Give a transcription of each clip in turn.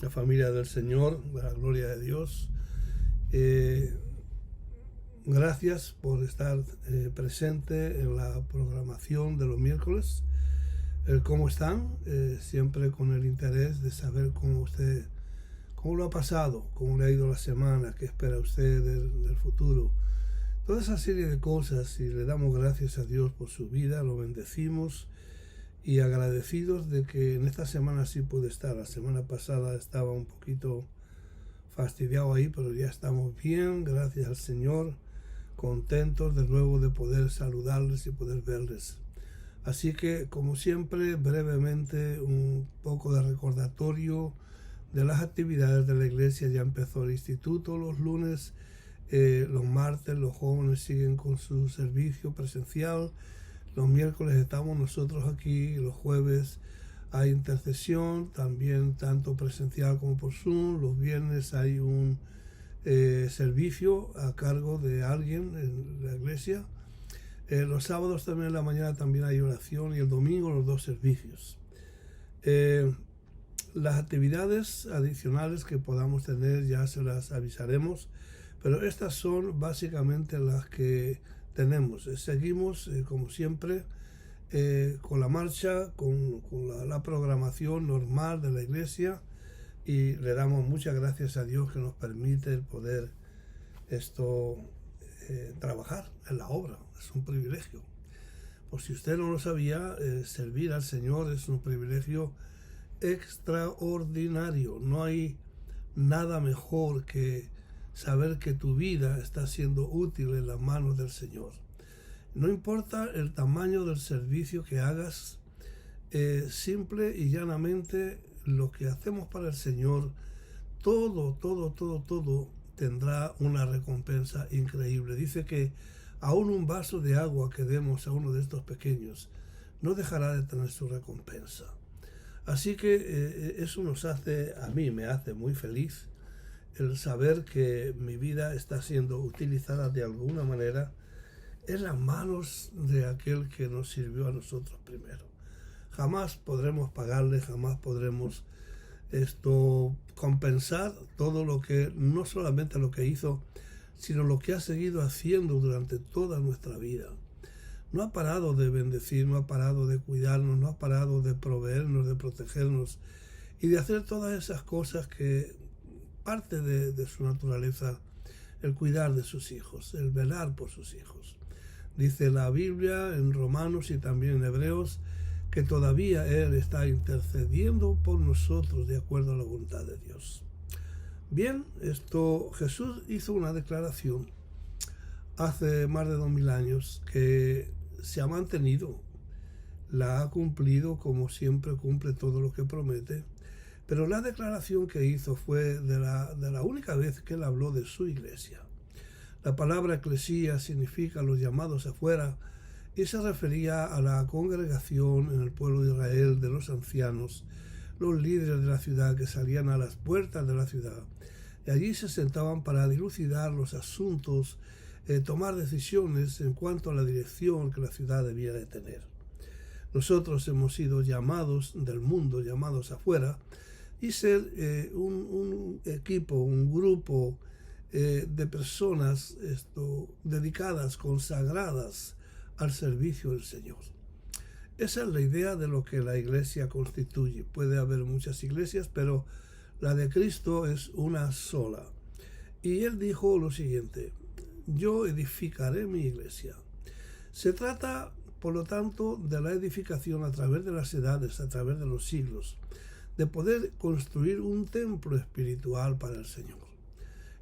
la familia del Señor, de la gloria de Dios. Gracias por estar presente en la programación de los miércoles. ¿Cómo están? Siempre con el interés de saber cómo lo ha pasado, cómo le ha ido la semana, qué espera usted del futuro. Toda esa serie de cosas, y le damos gracias a Dios por su vida, lo bendecimos y agradecidos de que en esta semana sí pude estar. La semana pasada estaba un poquito fastidiado ahí, pero ya estamos bien, gracias al Señor, contentos de nuevo de poder saludarles y poder verles. Así que, como siempre, brevemente un poco de recordatorio de las actividades de la iglesia. Ya empezó el instituto los lunes, los martes los jóvenes siguen con su servicio presencial, los miércoles estamos nosotros aquí, los jueves hay intercesión, también tanto presencial como por Zoom, los viernes hay un servicio a cargo de alguien en la iglesia, los sábados también en la mañana también hay oración y el domingo los dos servicios. Las actividades adicionales que podamos tener ya se las avisaremos, pero estas son básicamente las que tenemos. Seguimos como siempre con la marcha, con la programación normal de la iglesia, y le damos muchas gracias a Dios que nos permite el poder trabajar en la obra. Es un privilegio. Por si usted no lo sabía, servir al Señor es un privilegio extraordinario. No hay nada mejor que saber que tu vida está siendo útil en las manos del Señor. No importa el tamaño del servicio que hagas, simple y llanamente lo que hacemos para el Señor, todo tendrá una recompensa increíble. Dice que aún un vaso de agua que demos a uno de estos pequeños no dejará de tener su recompensa. Así que eso a mí me hace muy feliz el saber que mi vida está siendo utilizada de alguna manera en las manos de aquel que nos sirvió a nosotros primero. Jamás podremos pagarle, jamás podremos compensar todo lo que, no solamente lo que hizo, sino lo que ha seguido haciendo durante toda nuestra vida. No ha parado de bendecir, no ha parado de cuidarnos, no ha parado de proveernos, de protegernos y de hacer todas esas cosas que parte de su naturaleza, el cuidar de sus hijos, el velar por sus hijos. Dice la Biblia en Romanos y también en Hebreos que todavía Él está intercediendo por nosotros de acuerdo a la voluntad de Dios. Bien, Jesús hizo una declaración hace más de 2000 años que se ha mantenido, la ha cumplido como siempre cumple todo lo que promete, pero la declaración que hizo fue de la única vez que él habló de su iglesia. La palabra eclesía significa los llamados afuera y se refería a la congregación en el pueblo de Israel de los ancianos, los líderes de la ciudad que salían a las puertas de la ciudad y allí se sentaban para dilucidar los asuntos, tomar decisiones en cuanto a la dirección que la ciudad debía de tener. Nosotros hemos sido llamados del mundo, llamados afuera, y ser un equipo, un grupo de personas dedicadas, consagradas al servicio del Señor. Esa es la idea de lo que la iglesia constituye. Puede haber muchas iglesias, pero la de Cristo es una sola. Y él dijo lo siguiente: yo edificaré mi iglesia. Se trata, por lo tanto, de la edificación a través de las edades, a través de los siglos, de poder construir un templo espiritual para el Señor.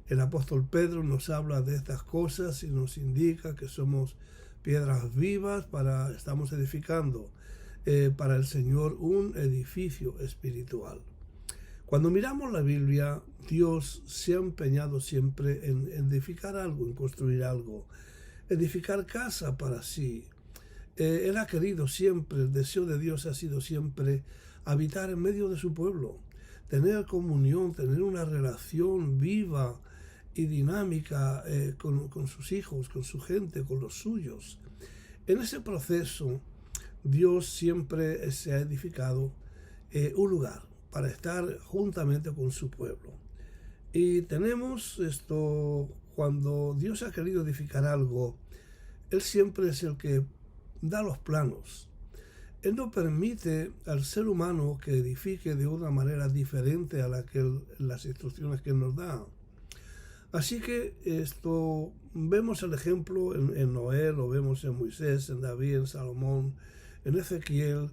El apóstol Pedro nos habla de estas cosas y nos indica que somos piedras vivas estamos edificando para el Señor un edificio espiritual. Cuando miramos la Biblia, Dios se ha empeñado siempre en edificar algo, en construir algo, edificar casa para sí. Él ha querido siempre, el deseo de Dios ha sido siempre habitar en medio de su pueblo, tener comunión, tener una relación viva y dinámica con sus hijos, con su gente, con los suyos. En ese proceso, Dios siempre se ha edificado un lugar, para estar juntamente con su pueblo. Y tenemos esto, cuando Dios ha querido edificar algo, Él siempre es el que da los planos. Él no permite al ser humano que edifique de una manera diferente a las instrucciones que Él nos da. Así que vemos el ejemplo en Noé, lo vemos en Moisés, en David, en Salomón, en Ezequiel,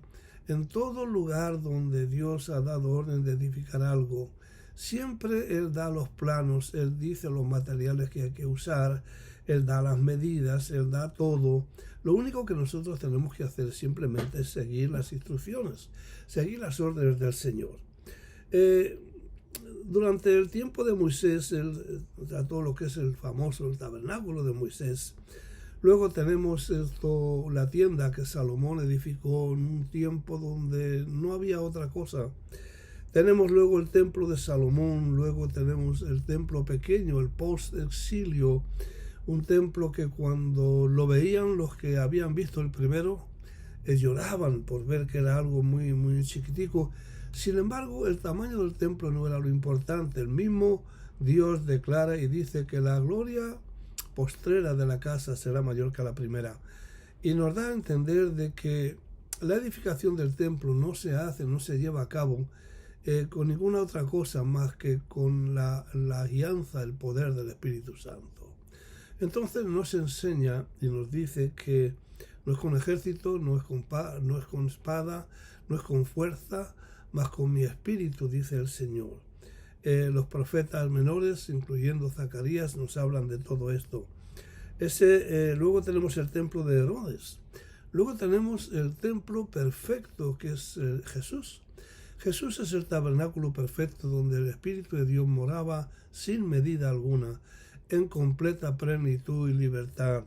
en todo lugar donde Dios ha dado orden de edificar algo. Siempre Él da los planos, Él dice los materiales que hay que usar, Él da las medidas, Él da todo. Lo único que nosotros tenemos que hacer simplemente es seguir las instrucciones, seguir las órdenes del Señor. Durante el tiempo de Moisés, todo lo que es el famoso tabernáculo de Moisés, luego tenemos la tienda que Salomón edificó en un tiempo donde no había otra cosa. Tenemos luego el templo de Salomón, luego tenemos el templo pequeño, el post-exilio, un templo que cuando lo veían los que habían visto el primero, lloraban por ver que era algo muy, muy chiquitico. Sin embargo, el tamaño del templo no era lo importante. El mismo Dios declara y dice que la gloria postrera de la casa será mayor que la primera. Y nos da a entender de que la edificación del templo no se lleva a cabo con ninguna otra cosa más que con la guianza, el poder del Espíritu Santo. Entonces nos enseña y nos dice que no es con ejército, no es con espada, no es con fuerza, mas con mi espíritu, dice el Señor. Los profetas menores, incluyendo Zacarías, nos hablan de todo esto. Luego tenemos el templo de Herodes. Luego tenemos el templo perfecto, que es Jesús. Jesús es el tabernáculo perfecto donde el Espíritu de Dios moraba sin medida alguna, en completa plenitud y libertad.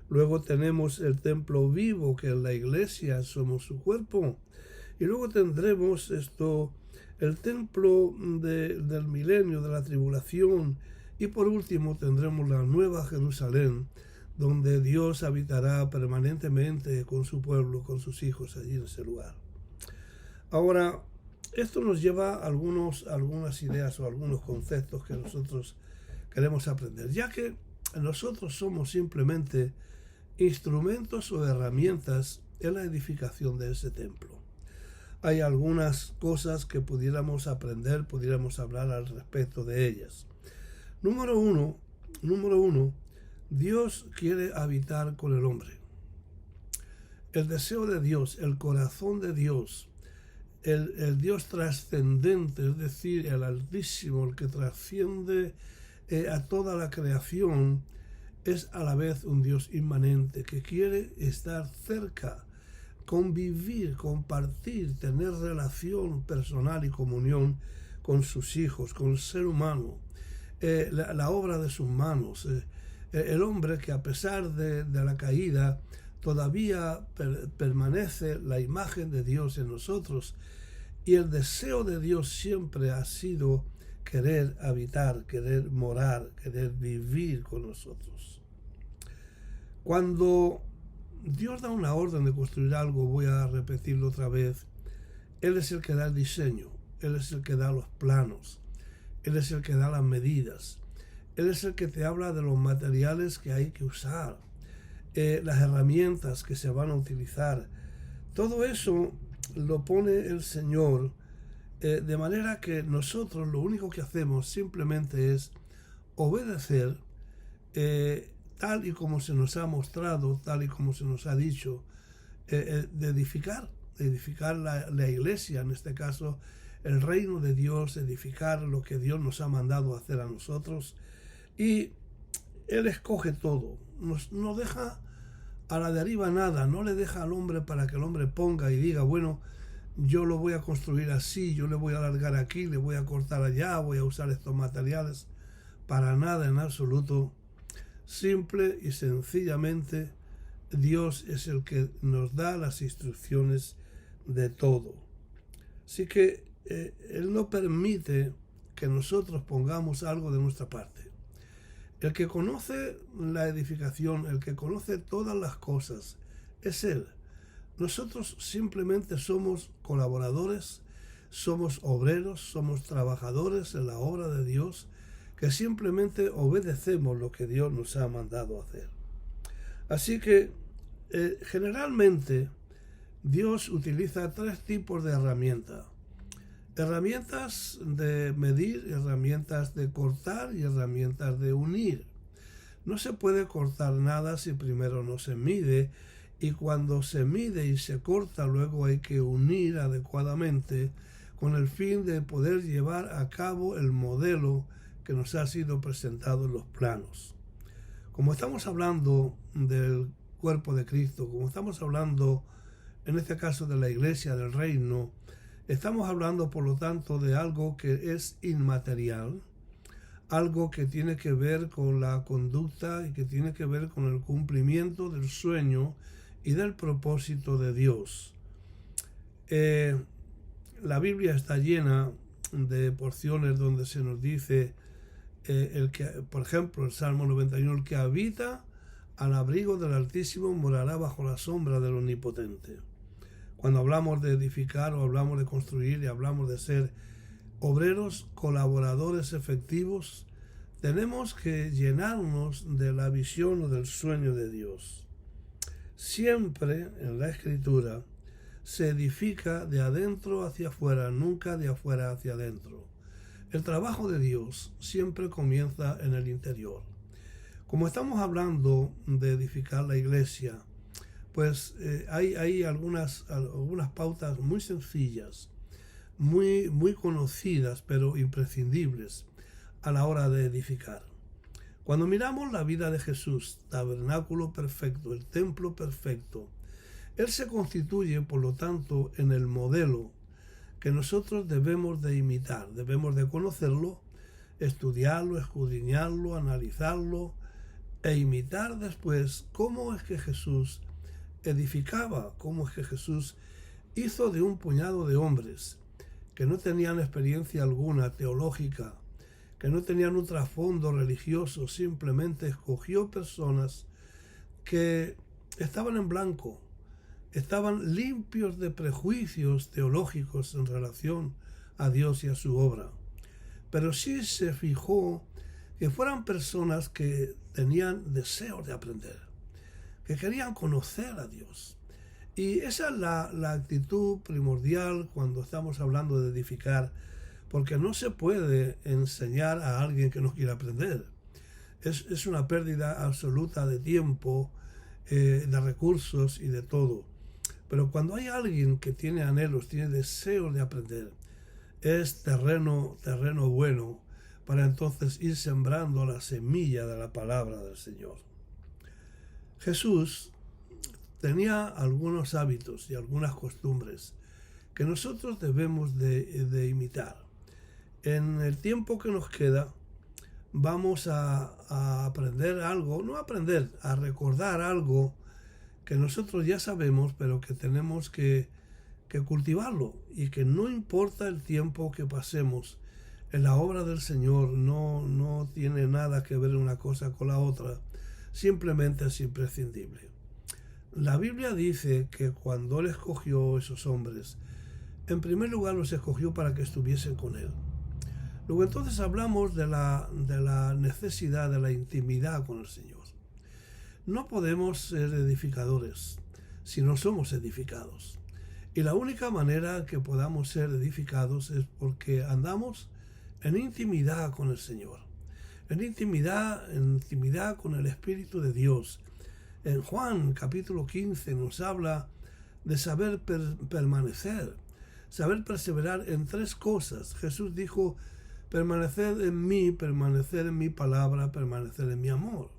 Luego tenemos el templo vivo, que es la iglesia, somos su cuerpo. Y luego tendremos el templo del milenio, de la tribulación. Y por último tendremos la nueva Jerusalén, donde Dios habitará permanentemente con su pueblo, con sus hijos allí en ese lugar. Ahora, esto nos lleva a algunas ideas o algunos conceptos que nosotros queremos aprender, ya que nosotros somos simplemente instrumentos o herramientas en la edificación de ese templo. Hay algunas cosas que pudiéramos aprender, pudiéramos hablar al respecto de ellas. Número uno, Dios quiere habitar con el hombre. El deseo de Dios, el corazón de Dios, el Dios trascendente, es decir, el Altísimo, el que trasciende a toda la creación, es a la vez un Dios inmanente que quiere estar cerca, convivir, compartir, tener relación personal y comunión con sus hijos, con el ser humano, la obra de sus manos. El hombre que a pesar de la caída todavía permanece la imagen de Dios en nosotros, y el deseo de Dios siempre ha sido querer habitar, querer morar, querer vivir con nosotros. Cuando Dios da una orden de construir algo, voy a repetirlo otra vez, Él es el que da el diseño, Él es el que da los planos, Él es el que da las medidas, Él es el que te habla de los materiales que hay que usar, las herramientas que se van a utilizar. Todo eso lo pone el Señor, de manera que nosotros lo único que hacemos simplemente es obedecer tal y como se nos ha mostrado, tal y como se nos ha dicho, de edificar la iglesia, en este caso el reino de Dios, edificar lo que Dios nos ha mandado hacer a nosotros, y Él escoge todo, no deja a la deriva nada, no le deja al hombre para que el hombre ponga y diga, bueno, yo lo voy a construir así, yo le voy a alargar aquí, le voy a cortar allá, voy a usar estos materiales. Para nada en absoluto. Simple y sencillamente Dios es el que nos da las instrucciones de todo. Así que Él no permite que nosotros pongamos algo de nuestra parte. El que conoce la edificación, el que conoce todas las cosas, es Él. Nosotros simplemente somos colaboradores, somos obreros, somos trabajadores en la obra de Dios, que simplemente obedecemos lo que Dios nos ha mandado hacer. Así que generalmente Dios utiliza tres tipos de herramientas. Herramientas de medir, herramientas de cortar y herramientas de unir. No se puede cortar nada si primero no se mide, y cuando se mide y se corta luego hay que unir adecuadamente con el fin de poder llevar a cabo el modelo que nos ha sido presentado en los planos. Como estamos hablando del cuerpo de Cristo, como estamos hablando en este caso de la iglesia del reino, estamos hablando por lo tanto de algo que es inmaterial, algo que tiene que ver con la conducta y que tiene que ver con el cumplimiento del sueño y del propósito de Dios. La Biblia está llena de porciones donde se nos dice, por ejemplo, el Salmo 91, el que habita al abrigo del Altísimo morará bajo la sombra del Omnipotente. Cuando hablamos de edificar o hablamos de construir y hablamos de ser obreros, colaboradores efectivos, tenemos que llenarnos de la visión o del sueño de Dios. Siempre en la Escritura se edifica de adentro hacia afuera, nunca de afuera hacia adentro. El trabajo de Dios siempre comienza en el interior. Como estamos hablando de edificar la iglesia, pues hay algunas pautas muy sencillas, muy conocidas, pero imprescindibles a la hora de edificar. Cuando miramos la vida de Jesús, tabernáculo perfecto, el templo perfecto, Él se constituye, por lo tanto, en el modelo que nosotros debemos de imitar, debemos de conocerlo, estudiarlo, escudriñarlo, analizarlo e imitar después cómo es que Jesús edificaba, cómo es que Jesús hizo de un puñado de hombres que no tenían experiencia alguna teológica, que no tenían un trasfondo religioso, simplemente escogió personas que estaban en blanco, estaban limpios de prejuicios teológicos en relación a Dios y a su obra. Pero sí se fijó que fueran personas que tenían deseos de aprender, que querían conocer a Dios. Y esa es la actitud primordial cuando estamos hablando de edificar, porque no se puede enseñar a alguien que no quiere aprender. Es una pérdida absoluta de tiempo, de recursos y de todo. Pero cuando hay alguien que tiene anhelos, tiene deseos de aprender, es terreno bueno para entonces ir sembrando la semilla de la palabra del Señor. Jesús tenía algunos hábitos y algunas costumbres que nosotros debemos de imitar. En el tiempo que nos queda vamos a aprender algo, a recordar algo que nosotros ya sabemos, pero que tenemos que cultivarlo, y que no importa el tiempo que pasemos en la obra del Señor, no tiene nada que ver una cosa con la otra, simplemente es imprescindible. La Biblia dice que cuando Él escogió esos hombres, en primer lugar los escogió para que estuviesen con Él. Luego entonces hablamos de la necesidad de la intimidad con el Señor. No podemos ser edificadores si no somos edificados. Y la única manera que podamos ser edificados es porque andamos en intimidad con el Señor. En intimidad con el Espíritu de Dios. En Juan capítulo 15 nos habla de saber permanecer, saber perseverar en tres cosas. Jesús dijo: permanecer en mí, permanecer en mi palabra, permanecer en mi amor.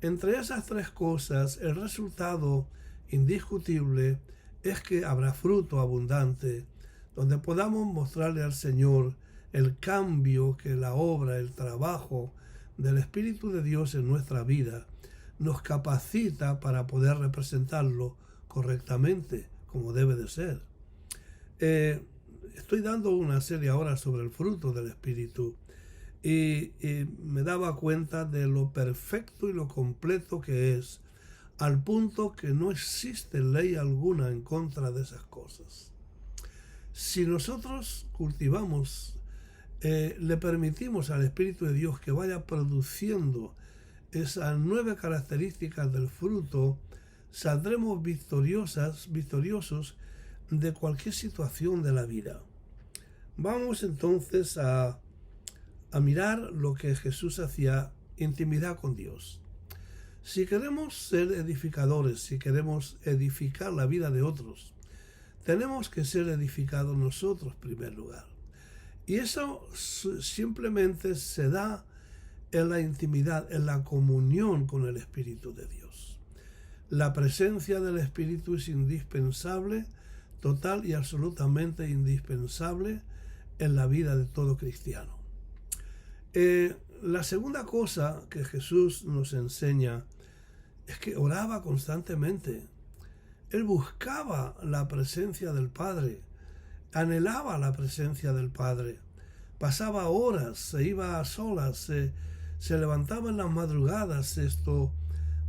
Entre esas tres cosas, el resultado indiscutible es que habrá fruto abundante, donde podamos mostrarle al Señor el cambio que la obra, el trabajo del Espíritu de Dios en nuestra vida nos capacita para poder representarlo correctamente, como debe de ser. Estoy dando una serie ahora sobre el fruto del Espíritu y me daba cuenta de lo perfecto y lo completo que es, al punto que no existe ley alguna en contra de esas cosas. Si nosotros cultivamos, le permitimos al Espíritu de Dios que vaya produciendo esas 9 características del fruto, saldremos victoriosos de cualquier situación de la vida. Vamos entonces a mirar lo que Jesús hacía, intimidad con Dios. Si queremos ser edificadores, si queremos edificar la vida de otros, tenemos que ser edificados nosotros en primer lugar. Y eso simplemente se da en la intimidad, en la comunión con el Espíritu de Dios. La presencia del Espíritu es indispensable, total y absolutamente indispensable en la vida de todo cristiano. La segunda cosa que Jesús nos enseña es que oraba constantemente. Él buscaba la presencia del Padre, anhelaba la presencia del Padre, pasaba horas, se iba a solas, se levantaba en las madrugadas,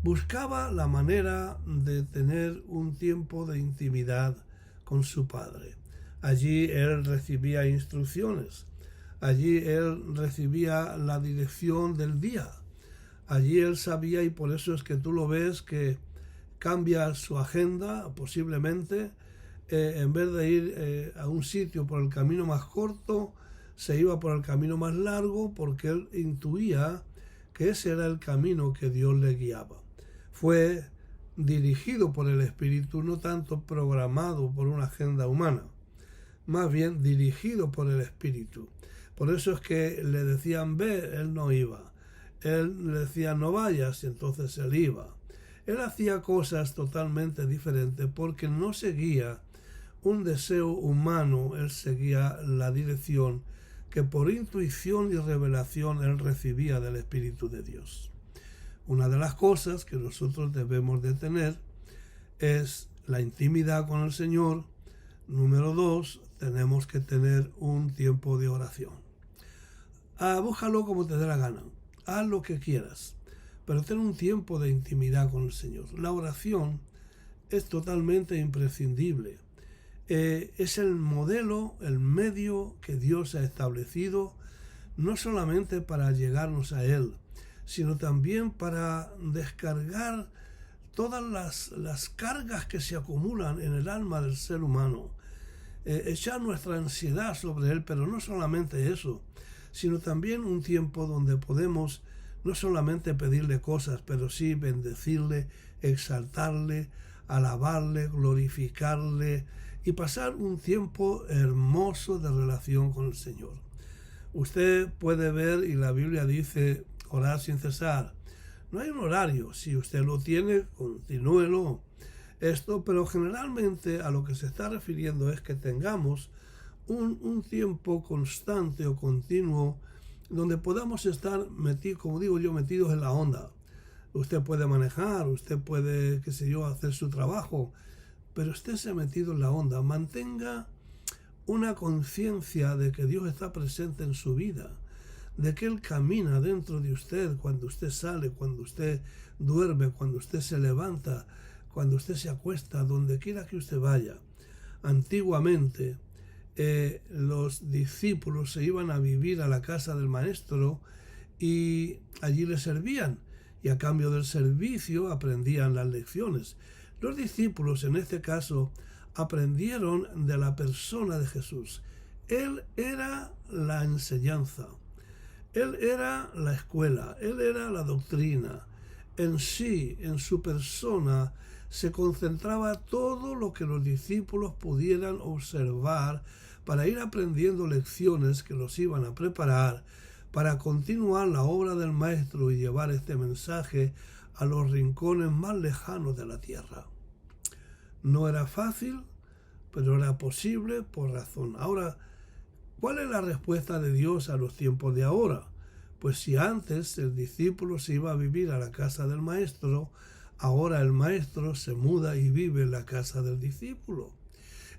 buscaba la manera de tener un tiempo de intimidad con su Padre. Allí él recibía instrucciones, allí él recibía la dirección del día, allí él sabía, y por eso es que tú lo ves que cambia su agenda posiblemente, en vez de ir a un sitio por el camino más corto, se iba por el camino más largo, porque él intuía que ese era el camino que Dios le guiaba. Fue dirigido por el Espíritu, no tanto programado por una agenda humana, más bien dirigido por el Espíritu. Por eso es que le decían ve, él no iba. Él le decía no vayas, y entonces él iba. Él hacía cosas totalmente diferentes porque no seguía un deseo humano, él seguía la dirección que por intuición y revelación él recibía del Espíritu de Dios. Una de las cosas que nosotros debemos de tener es la intimidad con el Señor. Número 2, tenemos que tener un tiempo de oración. Búscalo como te dé la gana, haz lo que quieras, pero ten un tiempo de intimidad con el Señor. La oración es totalmente imprescindible. Es el modelo, el medio que Dios ha establecido, no solamente para llegarnos a Él, sino también para descargar todas las cargas que se acumulan en el alma del ser humano, echar nuestra ansiedad sobre Él, pero no solamente eso, sino también un tiempo donde podemos no solamente pedirle cosas, pero sí bendecirle, exaltarle, alabarle, glorificarle y pasar un tiempo hermoso de relación con el Señor. Usted puede ver, y la Biblia dice, orar sin cesar. No hay un horario, si usted lo tiene, continúelo. Pero generalmente a lo que se está refiriendo es que tengamos un tiempo constante o continuo donde podamos estar metidos en la onda. Usted puede manejar, usted puede, hacer su trabajo, pero estése metido en la onda. Mantenga una conciencia de que Dios está presente en su vida, de que Él camina dentro de usted cuando usted sale, cuando usted duerme, cuando usted se levanta, cuando usted se acuesta, donde quiera que usted vaya. Antiguamente, los discípulos se iban a vivir a la casa del maestro y allí le servían, y a cambio del servicio aprendían las lecciones. Los discípulos en este caso aprendieron de la persona de Jesús. Él era la enseñanza, Él era la escuela, Él era la doctrina. En sí, en su persona, se concentraba todo lo que los discípulos pudieran observar para ir aprendiendo lecciones que los iban a preparar para continuar la obra del Maestro y llevar este mensaje a los rincones más lejanos de la tierra. No era fácil, pero era posible por razón. Ahora, ¿cuál es la respuesta de Dios a los tiempos de ahora? Pues si antes el discípulo se iba a vivir a la casa del Maestro, ahora el Maestro se muda y vive en la casa del discípulo.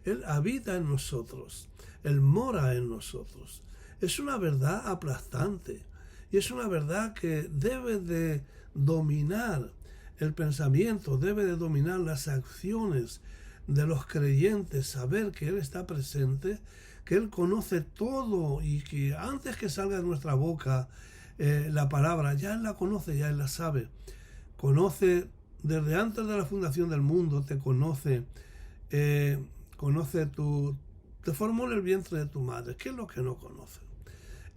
Él habita en nosotros, Él mora en nosotros. Es una verdad aplastante y es una verdad que debe de dominar el pensamiento, debe de dominar las acciones de los creyentes saber que Él está presente, que Él conoce todo y que antes que salga de nuestra boca la palabra, ya Él la conoce, ya Él la sabe. Conoce desde antes de la fundación del mundo, te conoce, te formó en el vientre de tu madre. ¿Qué es lo que no conoce?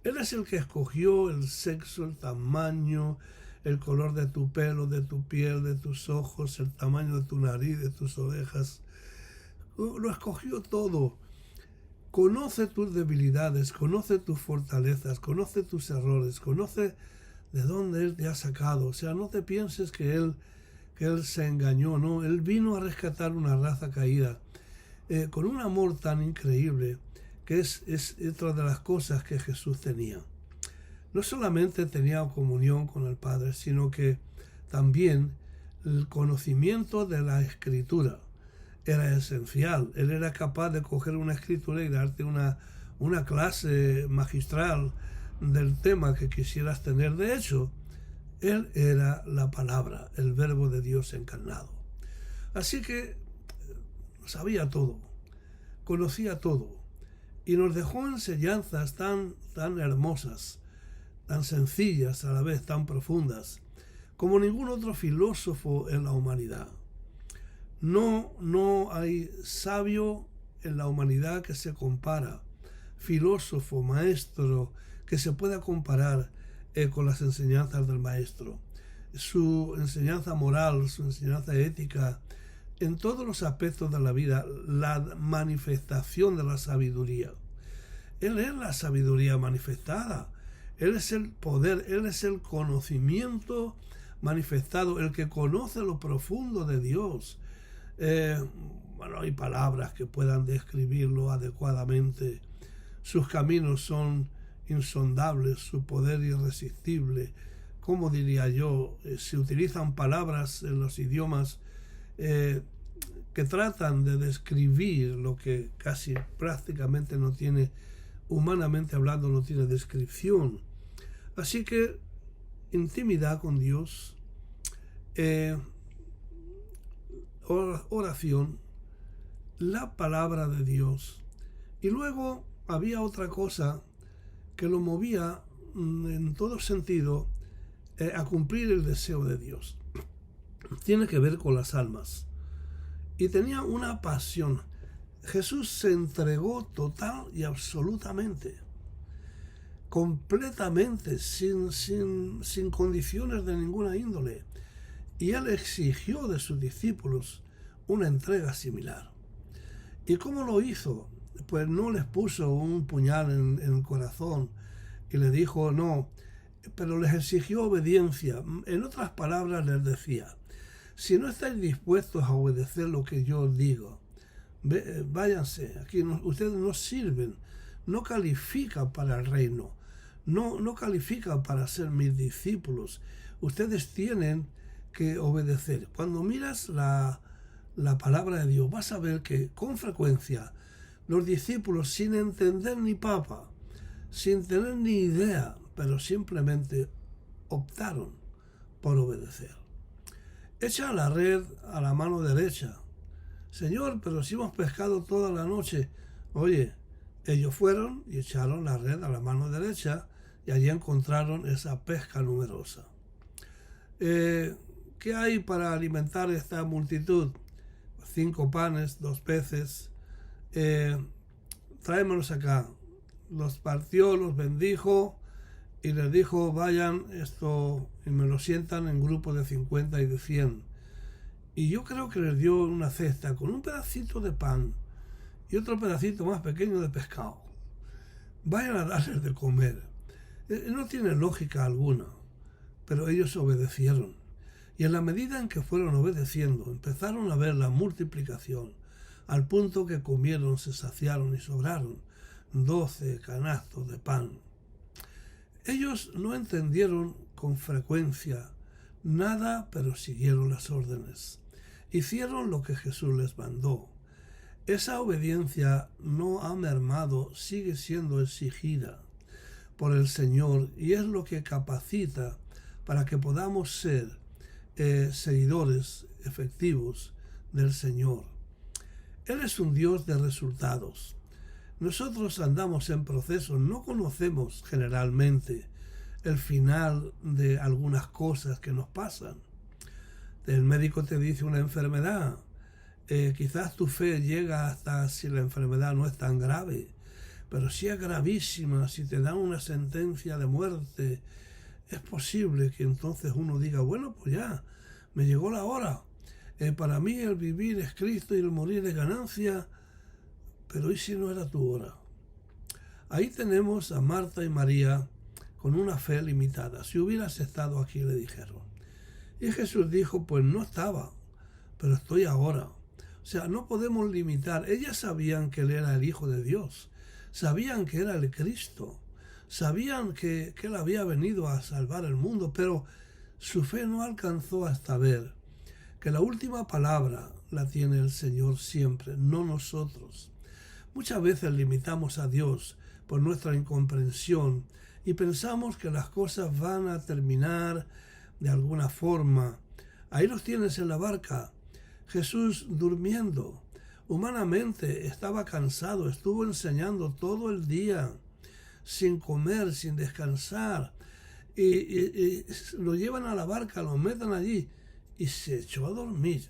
Él es el que escogió el sexo, el tamaño, el color de tu pelo, de tu piel, de tus ojos, el tamaño de tu nariz, de tus orejas. Lo escogió todo. Conoce tus debilidades, conoce tus fortalezas, conoce tus errores, conoce de dónde Él te ha sacado. O sea, no te pienses que Él se engañó, no. Él vino a rescatar una raza caída con un amor tan increíble, que es otra de las cosas que Jesús tenía. No solamente tenía comunión con el Padre, sino que también el conocimiento de la Escritura era esencial. Él era capaz de coger una escritura y darte una clase magistral del tema que quisieras tener. De hecho, Él era la palabra, el verbo de Dios encarnado. Así que sabía todo, conocía todo y nos dejó enseñanzas tan hermosas, tan sencillas a la vez, tan profundas, como ningún otro filósofo en la humanidad. No hay sabio en la humanidad que se compara, filósofo, maestro, que se pueda comparar con las enseñanzas del maestro. Su enseñanza moral, su enseñanza ética, en todos los aspectos de la vida, la manifestación de la sabiduría. Él es la sabiduría manifestada. Él es el poder, Él es el conocimiento manifestado, el que conoce lo profundo de Dios. Hay palabras que puedan describirlo adecuadamente. Sus caminos son insondables, su poder irresistible. ¿Cómo diría yo? Se utilizan palabras en los idiomas que tratan de describir lo que casi prácticamente no tiene, humanamente hablando, no tiene descripción. Así que intimidad con Dios, oración, la palabra de Dios. Y luego había otra cosa que lo movía en todo sentido a cumplir el deseo de Dios. Tiene que ver con las almas. Y tenía una pasión. Jesús se entregó total y absolutamente, completamente, sin condiciones de ninguna índole. Y Él exigió de sus discípulos una entrega similar. ¿Y cómo lo hizo? Pues no les puso un puñal en el corazón y le dijo no, pero les exigió obediencia. En otras palabras les decía, si no estáis dispuestos a obedecer lo que yo os digo, váyanse, aquí ustedes no sirven, no califican para el reino, no califican para ser mis discípulos. Ustedes tienen que obedecer. Cuando miras la palabra de Dios, vas a ver que con frecuencia los discípulos, sin entender ni papa, sin tener ni idea, pero simplemente optaron por obedecer. Echa la red a la mano derecha. Señor, pero si hemos pescado toda la noche. Oye, ellos fueron y echaron la red a la mano derecha y allí encontraron esa pesca numerosa. ¿Qué hay para alimentar esta multitud? 5 panes, 2 peces. Tráemelos acá. Los partió, los bendijo y les dijo, vayan y me lo sientan en grupos de 50 y de 100. Y yo creo que les dio una cesta con un pedacito de pan y otro pedacito más pequeño de pescado. Vayan a darles de comer. No tiene lógica alguna, pero ellos obedecieron. Y en la medida en que fueron obedeciendo, empezaron a ver la multiplicación, al punto que comieron, se saciaron y sobraron 12 canastos de pan. Ellos no entendieron con frecuencia nada, pero siguieron las órdenes. Hicieron lo que Jesús les mandó. Esa obediencia no ha mermado, sigue siendo exigida por el Señor y es lo que capacita para que podamos ser seguidores efectivos del Señor. Él es un Dios de resultados. Nosotros andamos en procesos, no conocemos generalmente el final de algunas cosas que nos pasan. El médico te dice una enfermedad, quizás tu fe llega hasta si la enfermedad no es tan grave, pero si es gravísima, si te dan una sentencia de muerte, es posible que entonces uno diga, bueno, pues ya, me llegó la hora. Para mí el vivir es Cristo y el morir es ganancia, pero ¿y si no era tu hora? Ahí tenemos a Marta y María con una fe limitada. Si hubieras estado aquí, le dijeron. Y Jesús dijo, pues no estaba, pero estoy ahora. O sea, no podemos limitar. Ellas sabían que Él era el Hijo de Dios, sabían que era el Cristo, sabían que Él había venido a salvar el mundo, pero su fe no alcanzó hasta ver que la última palabra la tiene el Señor siempre, no nosotros. Muchas veces limitamos a Dios por nuestra incomprensión y pensamos que las cosas van a terminar de alguna forma. Ahí los tienes en la barca, Jesús durmiendo. Humanamente estaba cansado, estuvo enseñando todo el día, sin comer, sin descansar. Y lo llevan a la barca, lo meten allí y se echó a dormir.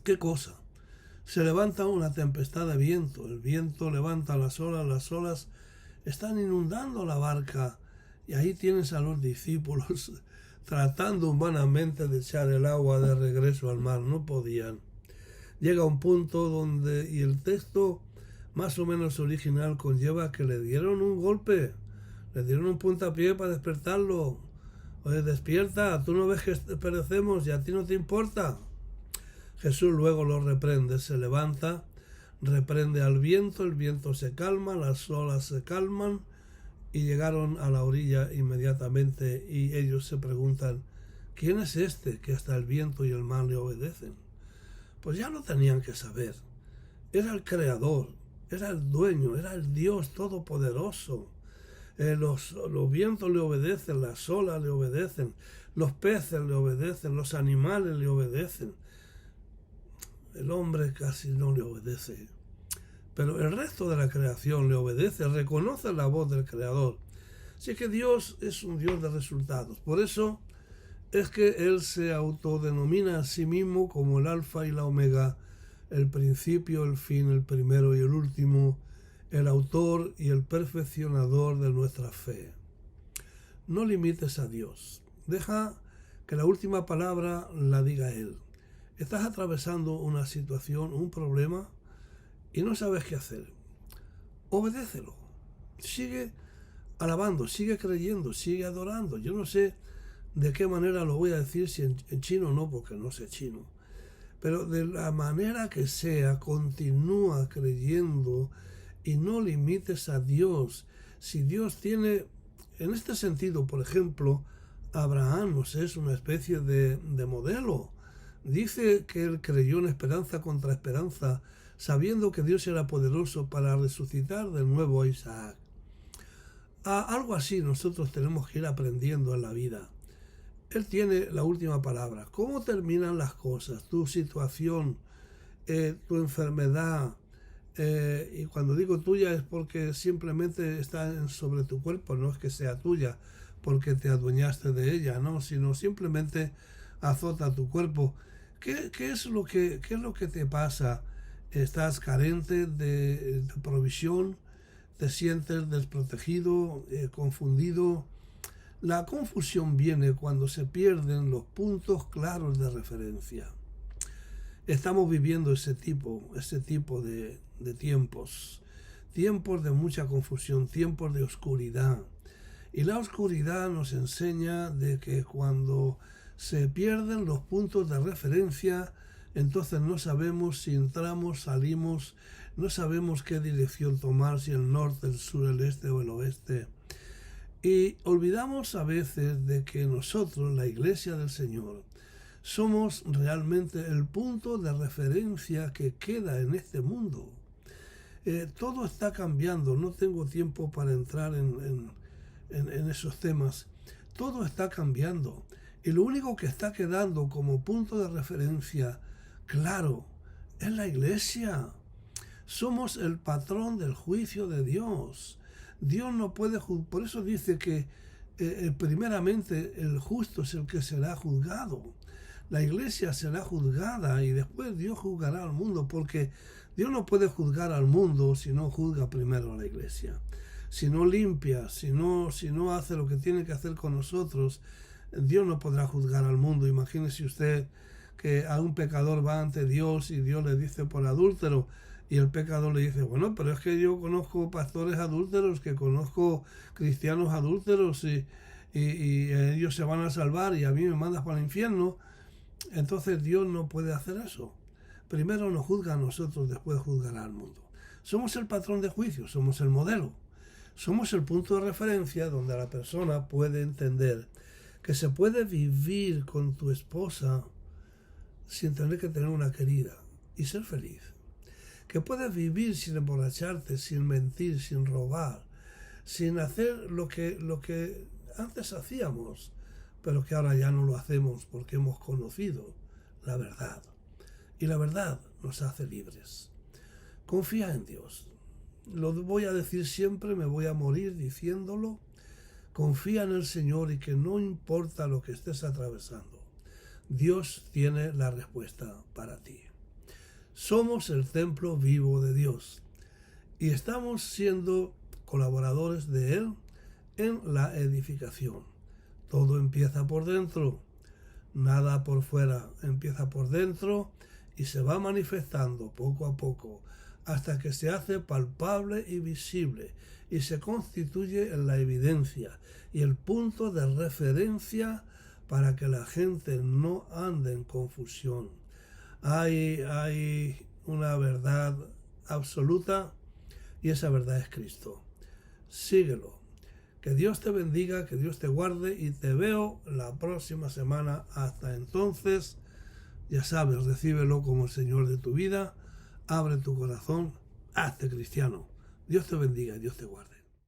¿Qué cosa? Se levanta una tempestad de viento, el viento levanta las olas están inundando la barca y ahí tienes a los discípulos tratando humanamente de echar el agua de regreso al mar, no podían. Llega un punto donde, y el texto más o menos original conlleva que le dieron un golpe, le dieron un puntapié para despertarlo. Oye, despierta, tú no ves que perecemos y a ti no te importa. Jesús luego lo reprende, se levanta, reprende al viento, el viento se calma, las olas se calman y llegaron a la orilla inmediatamente y ellos se preguntan, ¿quién es este que hasta el viento y el mar le obedecen? Pues ya lo tenían que saber. Era el Creador, era el dueño, era el Dios todopoderoso. Los vientos le obedecen, las olas le obedecen, los peces le obedecen, los animales le obedecen. El hombre casi no le obedece, pero el resto de la creación le obedece, reconoce la voz del Creador. Así que Dios es un Dios de resultados. Por eso es que Él se autodenomina a sí mismo como el Alfa y la Omega, el principio, el fin, el primero y el último, el autor y el perfeccionador de nuestra fe. No limites a Dios. Deja que la última palabra la diga Él. Estás atravesando una situación, un problema, y no sabes qué hacer. Obedécelo. Sigue alabando, sigue creyendo, sigue adorando. Yo no sé de qué manera lo voy a decir, si en chino no, porque no sé chino. Pero de la manera que sea, continúa creyendo y no limites a Dios. Si Dios tiene, en este sentido, por ejemplo, Abraham nos es una especie de modelo. Dice que él creyó en esperanza contra esperanza, sabiendo que Dios era poderoso para resucitar de nuevo a Isaac. Algo así nosotros tenemos que ir aprendiendo en la vida. Él tiene la última palabra. ¿Cómo terminan las cosas? Tu situación, tu enfermedad, y cuando digo tuya es porque simplemente está sobre tu cuerpo, no es que sea tuya porque te adueñaste de ella, no, sino simplemente azota tu cuerpo. ¿Qué es lo que te pasa? ¿Estás carente de provisión? ¿Te sientes desprotegido, confundido? La confusión viene cuando se pierden los puntos claros de referencia. Estamos viviendo ese tipo de tiempos de mucha confusión, tiempos de oscuridad. Y la oscuridad nos enseña de que cuando se pierden los puntos de referencia, entonces no sabemos si entramos, salimos, no sabemos qué dirección tomar, si el norte, el sur, el este o el oeste. Y olvidamos a veces de que nosotros, la Iglesia del Señor, somos realmente el punto de referencia que queda en este mundo. Todo está cambiando, no tengo tiempo para entrar en esos temas. Todo está cambiando. Y lo único que está quedando como punto de referencia claro Es la iglesia. Somos el patrón del juicio de Dios. Dios no puede juzgar. Por eso dice que primeramente el justo es el que será juzgado. La iglesia será juzgada y después Dios juzgará al mundo, porque Dios no puede juzgar al mundo si no juzga primero a la iglesia. Si no limpia, si no hace lo que tiene que hacer con nosotros, Dios no podrá juzgar al mundo. Imagínese usted que a un pecador va ante Dios y Dios le dice por adúltero, y el pecador le dice, bueno, pero es que yo conozco pastores adúlteros, que conozco cristianos adúlteros y ellos se van a salvar y a mí me mandas para el infierno. Entonces Dios no puede hacer eso. Primero nos juzga a nosotros, después juzgará al mundo. Somos el patrón de juicio, somos el modelo. Somos el punto de referencia donde la persona puede entender que se puede vivir con tu esposa sin tener que tener una querida y ser feliz. Que puedes vivir sin emborracharte, sin mentir, sin robar, sin hacer lo que antes hacíamos, pero que ahora ya no lo hacemos porque hemos conocido la verdad. Y la verdad nos hace libres. Confía en Dios. Lo voy a decir siempre, me voy a morir diciéndolo. Confía en el Señor y que no importa lo que estés atravesando, Dios tiene la respuesta para ti. Somos el templo vivo de Dios y estamos siendo colaboradores de Él en la edificación. Todo empieza por dentro, nada por fuera, empieza por dentro y se va manifestando poco a poco hasta que se hace palpable y visible y se constituye en la evidencia y el punto de referencia para que la gente no ande en confusión. Hay una verdad absoluta y esa verdad es Cristo. Síguelo. Que Dios te bendiga, que Dios te guarde y te veo la próxima semana. Hasta entonces, ya sabes, recíbelo como el Señor de tu vida. Abre tu corazón, hazte cristiano. Dios te bendiga y Dios te guarde.